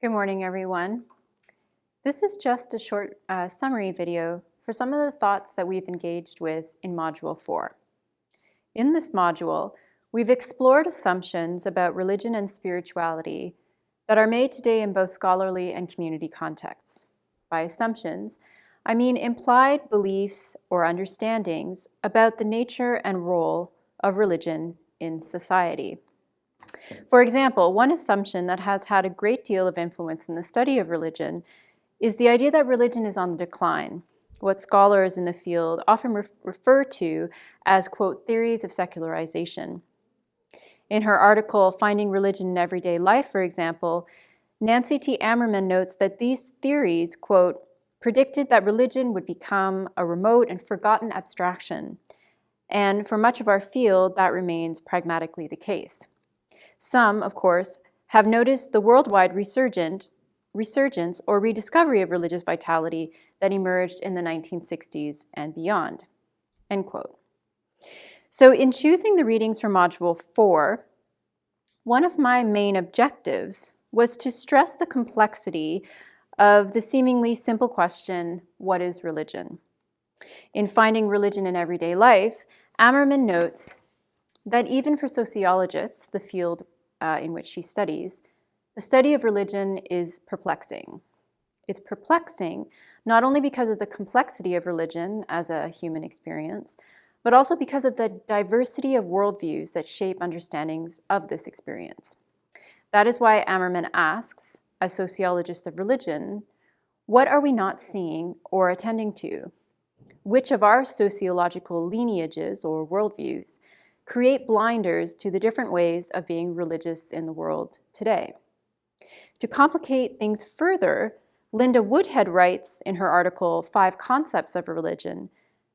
Good morning, everyone. This is just a short summary video for some of the thoughts that we've engaged with in Module 4. In this module, we've explored assumptions about religion and spirituality that are made today in both scholarly and community contexts. By assumptions, I mean implied beliefs or understandings about the nature and role of religion in society. For example, one assumption that has had a great deal of influence in the study of religion is the idea that religion is on the decline, what scholars in the field often refer to as, quote, theories of secularization. In her article, Finding Religion in Everyday Life, for example, Nancy T. Ammerman notes that these theories, quote, predicted that religion would become a remote and forgotten abstraction, and for much of our field, that remains pragmatically the case. Some, of course, have noticed the worldwide resurgence or rediscovery of religious vitality that emerged in the 1960s and beyond, end quote. So in choosing the readings for Module 4, one of my main objectives was to stress the complexity of the seemingly simple question, what is religion? In Finding Religion in Everyday Life, Ammerman notes that even for sociologists, the field in which she studies, the study of religion is perplexing. It's perplexing not only because of the complexity of religion as a human experience, but also because of the diversity of worldviews that shape understandings of this experience. That is why Ammerman asks, a sociologist of religion, what are we not seeing or attending to? Which of our sociological lineages or worldviews create blinders to the different ways of being religious in the world today? To complicate things further, Linda Woodhead writes in her article, 5 Concepts of Religion,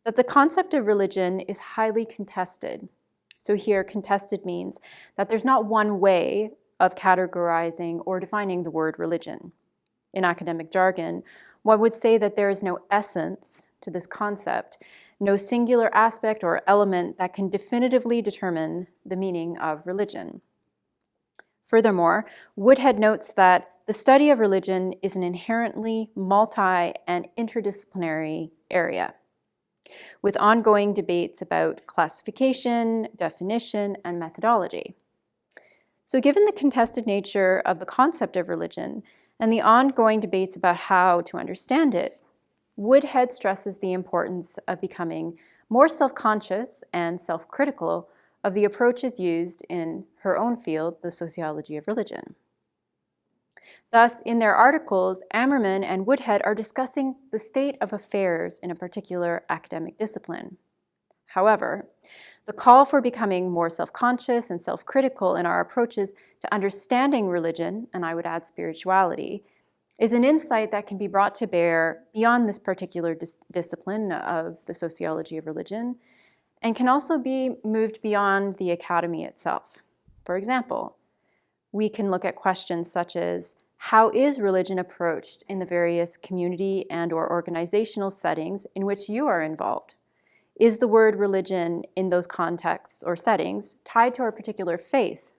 that the concept of religion is highly contested. So here, contested means that there's not one way of categorizing or defining the word religion. In academic jargon, one would say that there is no essence to this concept, no singular aspect or element that can definitively determine the meaning of religion. Furthermore, Woodhead notes that the study of religion is an inherently multi- and interdisciplinary area, with ongoing debates about classification, definition, and methodology. So given the contested nature of the concept of religion and the ongoing debates about how to understand it, Woodhead stresses the importance of becoming more self-conscious and self-critical of the approaches used in her own field, the sociology of religion. Thus, in their articles, Ammerman and Woodhead are discussing the state of affairs in a particular academic discipline. However, the call for becoming more self-conscious and self-critical in our approaches to understanding religion, and I would add spirituality, is an insight that can be brought to bear beyond this particular discipline of the sociology of religion, and can also be moved beyond the academy itself. For example, we can look at questions such as, how is religion approached in the various community and/or organizational settings in which you are involved? Is the word religion in those contexts or settings tied to our particular faith?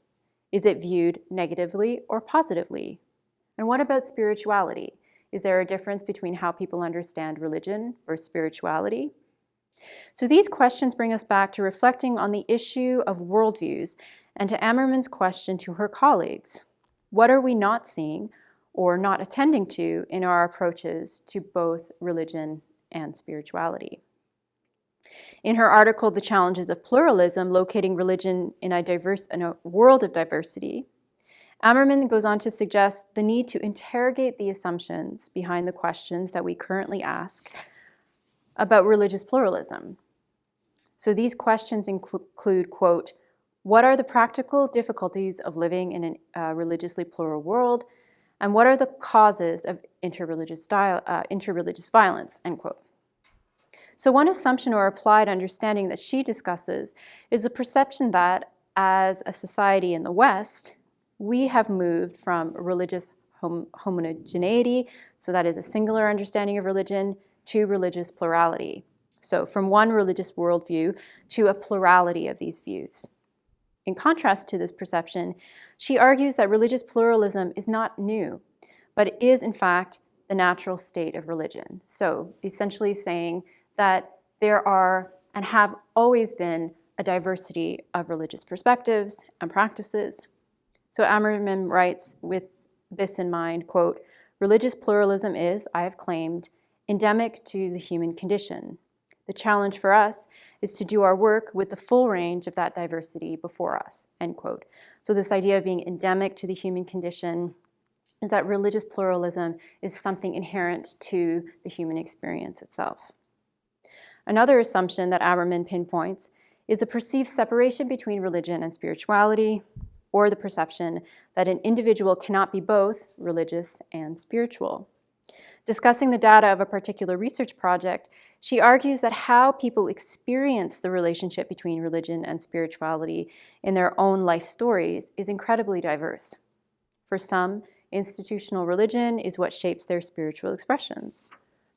Is it viewed negatively or positively? And what about spirituality? Is there a difference between how people understand religion versus spirituality? So these questions bring us back to reflecting on the issue of worldviews and to Ammerman's question to her colleagues. What are we not seeing or not attending to in our approaches to both religion and spirituality? In her article, The Challenges of Pluralism, Locating Religion in a World of Diversity, Ammerman goes on to suggest the need to interrogate the assumptions behind the questions that we currently ask about religious pluralism. So these questions include, quote, what are the practical difficulties of living in a religiously plural world, and what are the causes of interreligious violence, end quote. So one assumption or applied understanding that she discusses is the perception that, as a society in the West, we have moved from religious homogeneity, so that is a singular understanding of religion, to religious plurality. So from one religious worldview to a plurality of these views. In contrast to this perception, she argues that religious pluralism is not new, but is in fact the natural state of religion. So essentially saying that there are and have always been a diversity of religious perspectives and practices. So Ammerman writes with this in mind, quote, "Religious pluralism is, I have claimed, endemic to the human condition. The challenge for us is to do our work with the full range of that diversity before us," end quote. So this idea of being endemic to the human condition is that religious pluralism is something inherent to the human experience itself. Another assumption that Ammerman pinpoints is a perceived separation between religion and spirituality, or the perception that an individual cannot be both religious and spiritual. Discussing the data of a particular research project, she argues that how people experience the relationship between religion and spirituality in their own life stories is incredibly diverse. For some, institutional religion is what shapes their spiritual expressions.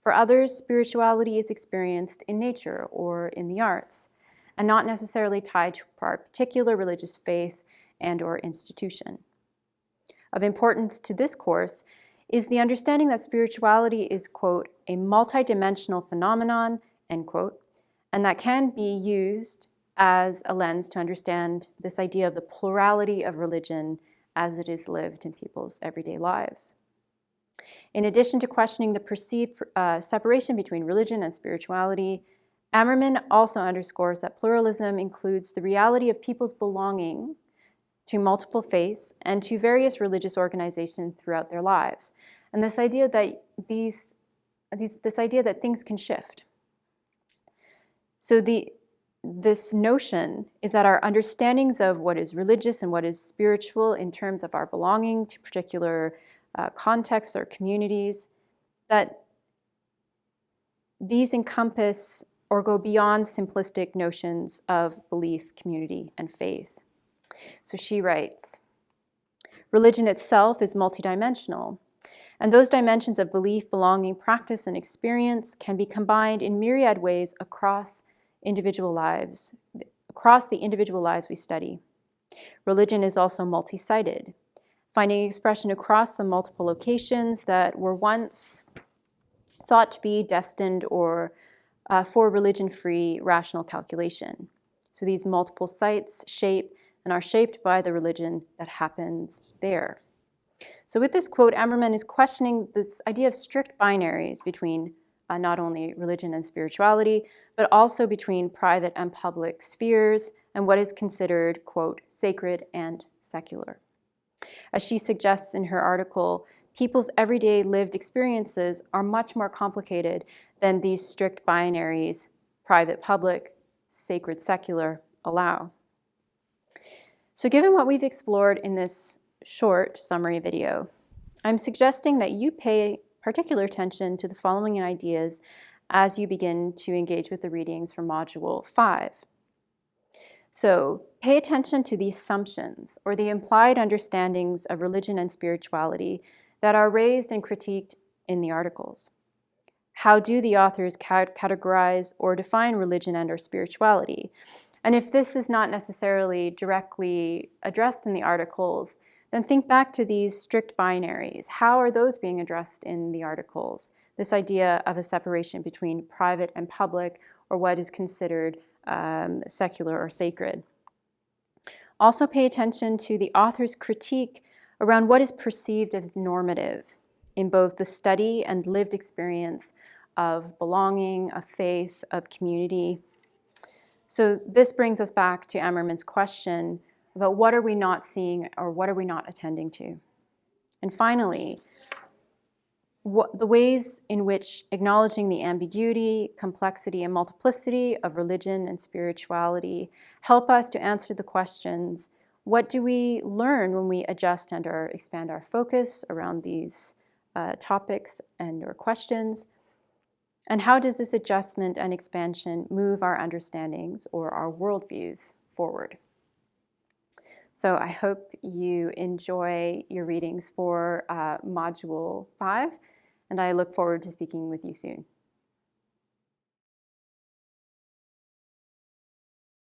For others, spirituality is experienced in nature or in the arts, and not necessarily tied to a particular religious faith and/or institution. Of importance to this course is the understanding that spirituality is, quote, "a multidimensional phenomenon," end quote, and that can be used as a lens to understand this idea of the plurality of religion as it is lived in people's everyday lives. In addition to questioning the perceived separation between religion and spirituality, Ammerman also underscores that pluralism includes the reality of people's belonging to multiple faiths and to various religious organizations throughout their lives, and this idea that this idea that things can shift. So this notion is that our understandings of what is religious and what is spiritual in terms of our belonging to particular contexts or communities, that these encompass or go beyond simplistic notions of belief, community, and faith. So she writes, "Religion itself is multidimensional, and those dimensions of belief, belonging, practice, and experience can be combined in myriad ways across the individual lives we study. Religion is also multi-sided, finding expression across the multiple locations that were once thought to be destined or for religion-free rational calculation. So these multiple sites shape and are shaped by the religion that happens there." So with this quote, Ammerman is questioning this idea of strict binaries between not only religion and spirituality, but also between private and public spheres and what is considered, quote, "sacred and secular." As she suggests in her article, people's everyday lived experiences are much more complicated than these strict binaries, private, public, sacred, secular, allow. So given what we've explored in this short summary video, I'm suggesting that you pay particular attention to the following ideas as you begin to engage with the readings from Module 5. So pay attention to the assumptions or the implied understandings of religion and spirituality that are raised and critiqued in the articles. How do the authors categorize or define religion and/or spirituality? And if this is not necessarily directly addressed in the articles, then think back to these strict binaries. How are those being addressed in the articles? This idea of a separation between private and public, or what is considered secular or sacred. Also pay attention to the author's critique around what is perceived as normative in both the study and lived experience of belonging, of faith, of community. So this brings us back to Ammerman's question about what are we not seeing or what are we not attending to? And finally, the ways in which acknowledging the ambiguity, complexity, and multiplicity of religion and spirituality help us to answer the questions, what do we learn when we adjust and or expand our focus around these topics and or questions? And how does this adjustment and expansion move our understandings or our worldviews forward? So I hope you enjoy your readings for Module 5, and I look forward to speaking with you soon.